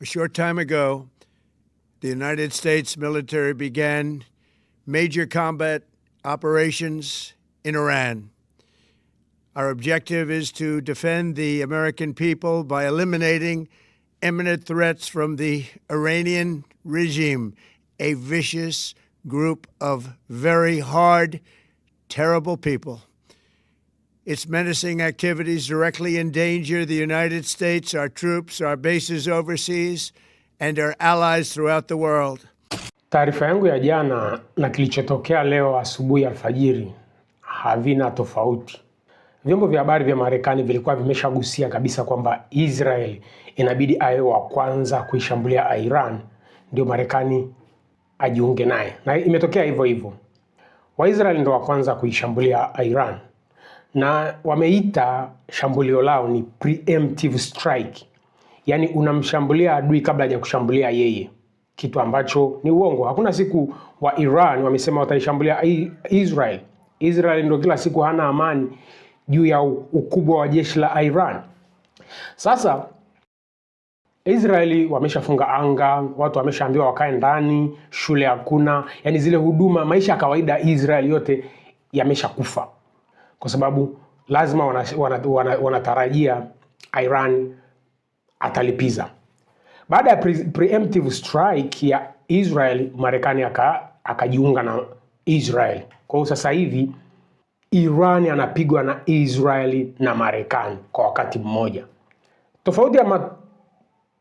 A short time ago, the United States military began major combat operations in Iran. Our objective is to defend the American people by eliminating imminent threats from the Iranian regime, a vicious group of very hard, terrible people. Its menacing activities directly endanger the United States, our troops, our bases overseas, and our allies throughout the world. Taarifa yangu ya jana na kilichotokea leo asubuhi alfajiri havina tofauti. Vyombo vya habari vya Marekani vilikuwa vimeshagusia kabisa kwamba Israel inabidi awe wa kwanza kuishambulia Iran ndio Marekani ajiunge naye. Na imetokea hivyo hivyo. Waisraeli ndio wa kwanza kuishambulia Iran. Na wameita shambulio lao ni preemptive strike. Yaani unamshambulia adui kabla hajakushambulia yeye. Kitu ambacho ni uongo. Hakuna siku wa Iran wamesema wataishambulia Israel. Israel ndio kila siku hana amani juu ya ukubwa wa jeshi la Iran. Sasa Israeli wameshafunga anga, watu wameshaambiwa wakae ndani, shule hakuna, yani zile huduma, maisha ya kawaida Israeli yote yameshakufa. Kwa sababu lazima wanatarajia Iran atalipiza. Baada ya preemptive strike ya Israel, Marekani akajiunga na Israel. Kwa hiyo sasa hivi Iran anapigwa na Israeli na Marekani kwa wakati mmoja. Tofauti ya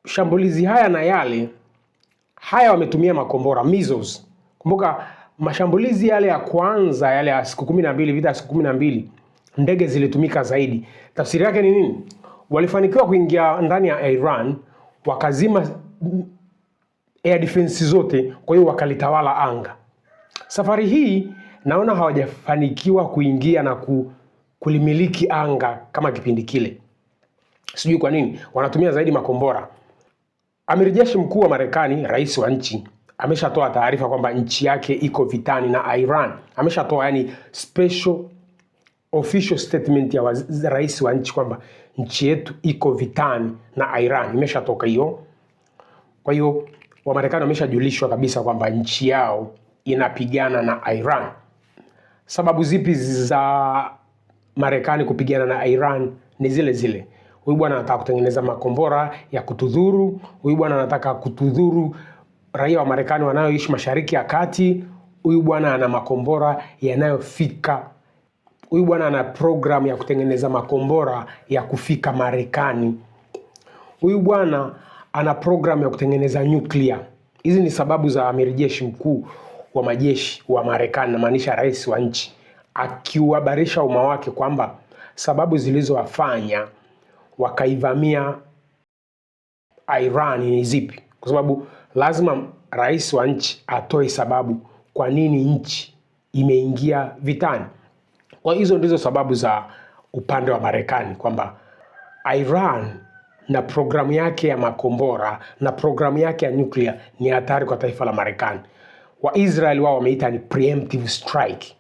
mashambulizi haya na yale, haya wametumia makombora, missiles. Kumbuka mashambulizi yale ya kwanza, yale ya siku 12, vita ya siku 12, ndege zilitumika zaidi. Tafsiri yake ni nini? Walifanikiwa kuingia ndani ya Iran, wakazima air defense zote, kwa hiyo wakalitawala anga. Safari hii naona hawajafanikiwa kuingia na kulimiliki anga kama kipindi kile. Sijui kwa nini wanatumia zaidi makombora. Amiri jeshi mkuu wa Marekani, rais wa nchi, ameshatoa taarifa kwamba nchi yake iko vitani na Iran. Ameshatoa yani special official statement ya rais wa nchi kwamba nchi yetu iko vitani na Iran. Imeshatoka hiyo. Kwa hiyo wa Marekani wameshajulishwa kabisa kwamba nchi yao inapigana na Iran. Sababu zipi za Marekani kupigana na Iran ni zile zile. Huyu bwana anataka kutengeneza makombora ya kutudhuru, huyu bwana anataka kutudhuru raia wa Marekani wanaoishi Mashariki ya Kati, huyu bwana ana makombora yanayofika, huyu bwana ana program ya kutengeneza makombora ya kufika Marekani, huyu bwana ana program ya kutengeneza nuclear. Hizi ni sababu za amiri jeshi mkuu wa majeshi wa Marekani, na maanisha rais wa nchi, akiuhabarisha umma wake kwamba sababu zilizowafanya wakaivamia Iran ni zipi. Kwa sababu lazima rais wa nchi atoe sababu kwa nini nchi imeingia vitani. Kwa hizo ndizo sababu za upande wa Marekani kwamba Iran na programu yake ya makombora na programu yake ya nuclear ni hatari kwa taifa la Marekani. Wa Israel wao wameita ni preemptive strike.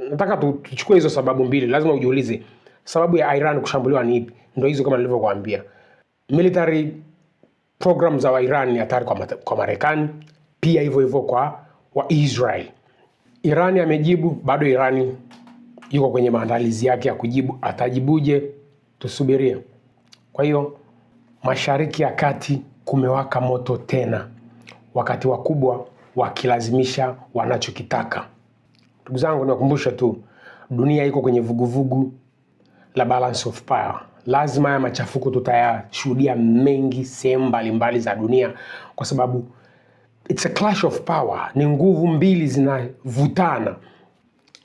Nataka tuchukue hizo sababu mbili. Lazima ujiulize sababu ya Iran kushambuliwa ni ipi. Ndio hizo kama nilivyokuambia. Military program za wa Iran ni hatari kwa Marekani, pia hivyo hivyo kwa wa Israel. Irani amejibu, bado Irani yuko kwenye maandalizi yake ya kujibu. Atajibuje? Tusubirie. Kwa hiyo Mashariki ya Kati kumewaka moto tena, wakati wakubwa wakilazimisha wanachokitaka. Ndugu zangu, niwakumbushe tu, dunia iko kwenye vuguvugu la balance of power. Lazima ya machafuko tutayashuhudia mengi sehemu mbalimbali za dunia, kwa sababu it's a clash of power. Ni nguvu mbili zinavutana.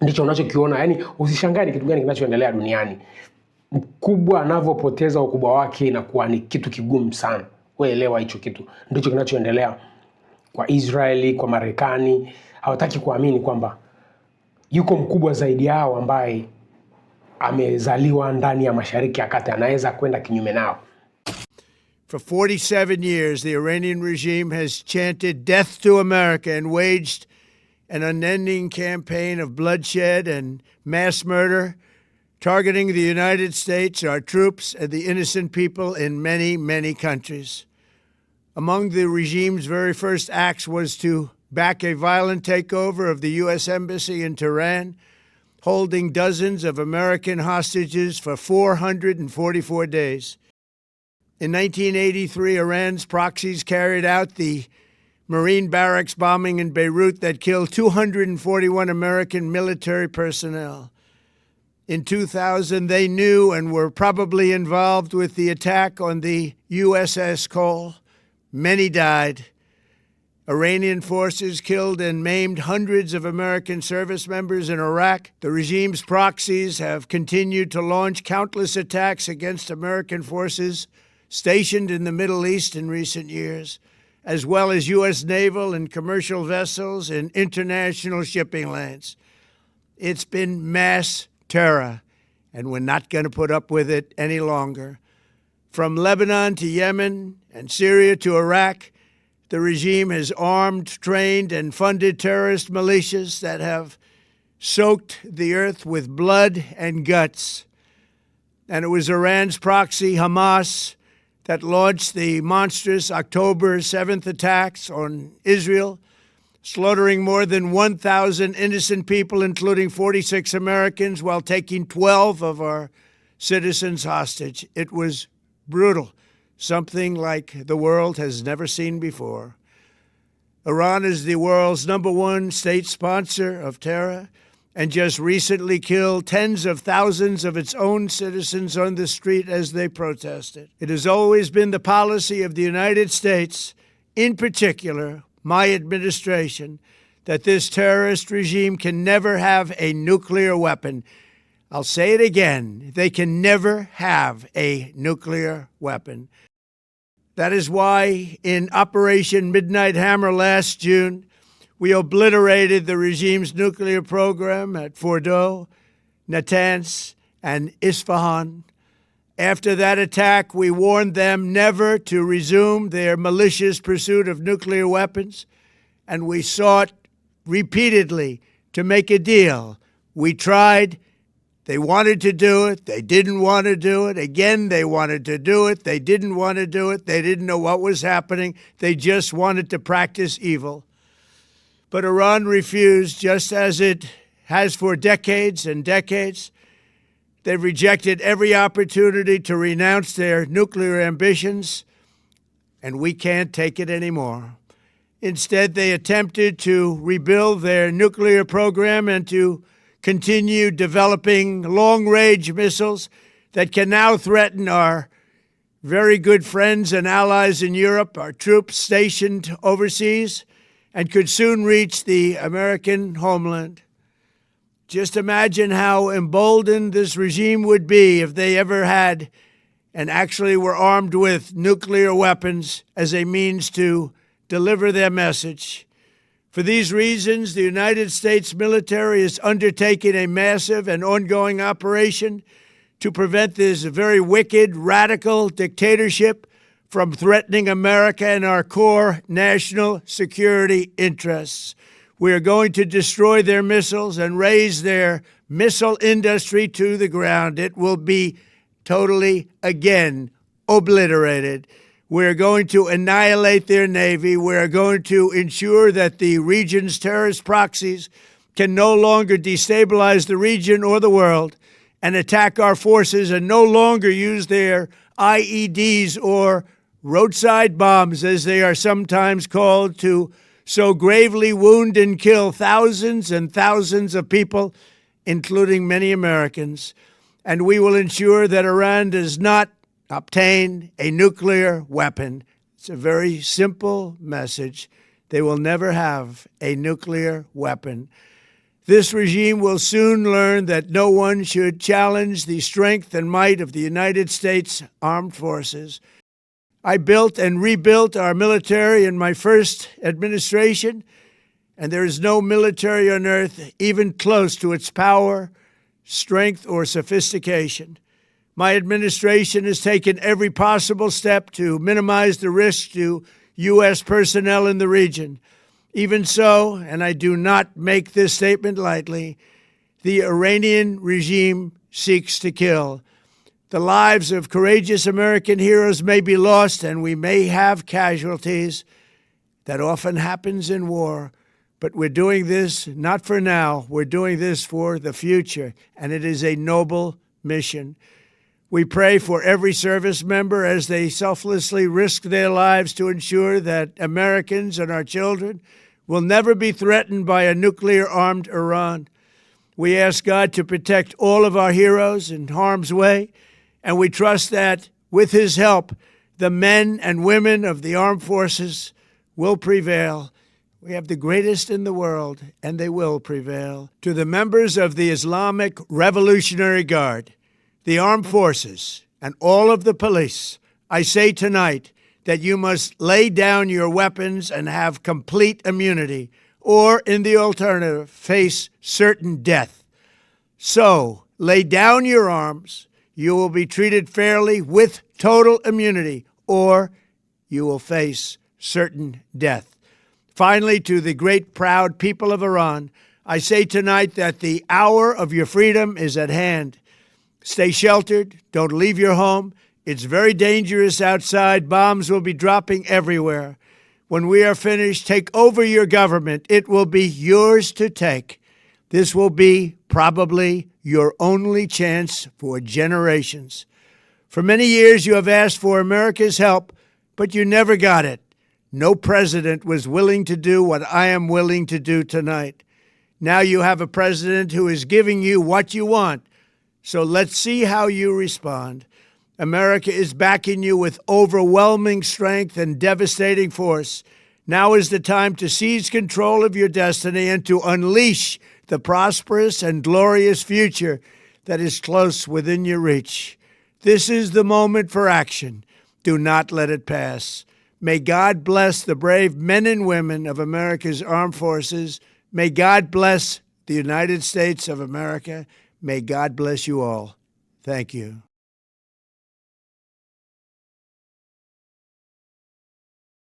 Ndicho unachokiona. Yani usishangae ni kitu gani kinachoendelea duniani. Mkubwa anavyopoteza ukubwa wake inakuwa ni kitu kigumu sana. Wewe elewa hicho kitu. Ndicho kinachoendelea kwa Israeli, kwa Marekani. Hawataki kuamini kwamba yuko mkubwa zaidi yao ambaye amezaliwa ndani ya Mashariki ya Kati, anaweza kwenda kinyume nao. For 47 years, the Iranian regime has chanted death to America and waged an unending campaign of bloodshed and mass murder, targeting the United States, our troops, and the innocent people in many, many countries. Among the regime's very first acts was to back a violent takeover of the U.S. Embassy in Tehran, holding dozens of American hostages for 444 days. In 1983, Iran's proxies carried out the Marine barracks bombing in Beirut that killed 241 American military personnel. In 2000, they knew and were probably involved with the attack on the USS Cole. Many died. Iranian forces killed and maimed hundreds of American service members in Iraq. The regime's proxies have continued to launch countless attacks against American forces stationed in the Middle East in recent years, as well as U.S. naval and commercial vessels in international shipping lanes. It's been mass terror, and we're not going to put up with it any longer. From Lebanon to Yemen and Syria to Iraq, the regime has armed, trained, and funded terrorist militias that have soaked the earth with blood and guts. And it was Iran's proxy, Hamas, that launched the monstrous October 7th attacks on Israel, slaughtering more than 1,000 innocent people, including 46 Americans, while taking 12 of our citizens hostage. It was brutal, something like the world has never seen before. Iran is the world's #1 state sponsor of terror and just recently killed tens of thousands of its own citizens on the street as they protested. It has always been the policy of the United States, in particular, my administration, that this terrorist regime can never have a nuclear weapon. I'll say it again, they can never have a nuclear weapon. That is why in Operation Midnight Hammer last June, we obliterated the regime's nuclear program at Fordow, Natanz, and Isfahan. After that attack, we warned them never to resume their malicious pursuit of nuclear weapons, and we sought repeatedly to make a deal. We tried. They wanted to do it. They didn't want to do it. Again, they wanted to do it. They didn't want to do it. They didn't know what was happening. They just wanted to practice evil. But Iran refused, just as it has for decades and decades. They've rejected every opportunity to renounce their nuclear ambitions, and we can't take it anymore. Instead, they attempted to rebuild their nuclear program and to continue developing long-range missiles that can now threaten our very good friends and allies in Europe, our troops stationed overseas, and could soon reach the American homeland. Just imagine how emboldened this regime would be if they ever had and actually were armed with nuclear weapons as a means to deliver their message. For these reasons, the United States military is undertaking a massive and ongoing operation to prevent this very wicked, radical dictatorship from threatening America and our core national security interests. We are going to destroy their missiles and raise their missile industry to the ground. It will be totally, again, obliterated. We're going to annihilate their Navy. We're going to ensure that the region's terrorist proxies can no longer destabilize the region or the world and attack our forces and no longer use their IEDs or roadside bombs, as they are sometimes called, to so gravely wound and kill thousands and thousands of people, including many Americans. And we will ensure that Iran does not obtain a nuclear weapon. It's a very simple message. They will never have a nuclear weapon. This regime will soon learn that no one should challenge the strength and might of the United States Armed Forces. I built and rebuilt our military in my first administration, and there is no military on earth even close to its power, strength, or sophistication. My administration has taken every possible step to minimize the risk to U.S. personnel in the region. Even so, and I do not make this statement lightly, the Iranian regime seeks to kill. The lives of courageous American heroes may be lost, and we may have casualties. That often happens in war. But we're doing this not for now. We're doing this for the future, and it is a noble mission. We pray for every service member as they selflessly risk their lives to ensure that Americans and our children will never be threatened by a nuclear-armed Iran. We ask God to protect all of our heroes in harm's way, and we trust that, with His help, the men and women of the armed forces will prevail. We have the greatest in the world, and they will prevail. To the members of the Islamic Revolutionary Guard, the armed forces, and all of the police, I say tonight that you must lay down your weapons and have complete immunity, or, in the alternative, face certain death. So, lay down your arms. You will be treated fairly with total immunity, or you will face certain death. Finally, to the great proud people of Iran, I say tonight that the hour of your freedom is at hand. Stay sheltered. Don't leave your home. It's very dangerous outside. Bombs will be dropping everywhere. When we are finished, take over your government. It will be yours to take. This will be probably your only chance for generations. For many years, you have asked for America's help, but you never got it. No president was willing to do what I am willing to do tonight. Now you have a president who is giving you what you want. So let's see how you respond. America is backing you with overwhelming strength and devastating force. Now is the time to seize control of your destiny and to unleash the prosperous and glorious future that is close within your reach. This is the moment for action. Do not let it pass. May God bless the brave men and women of America's armed forces. May God bless the United States of America. May God bless you all. Thank you.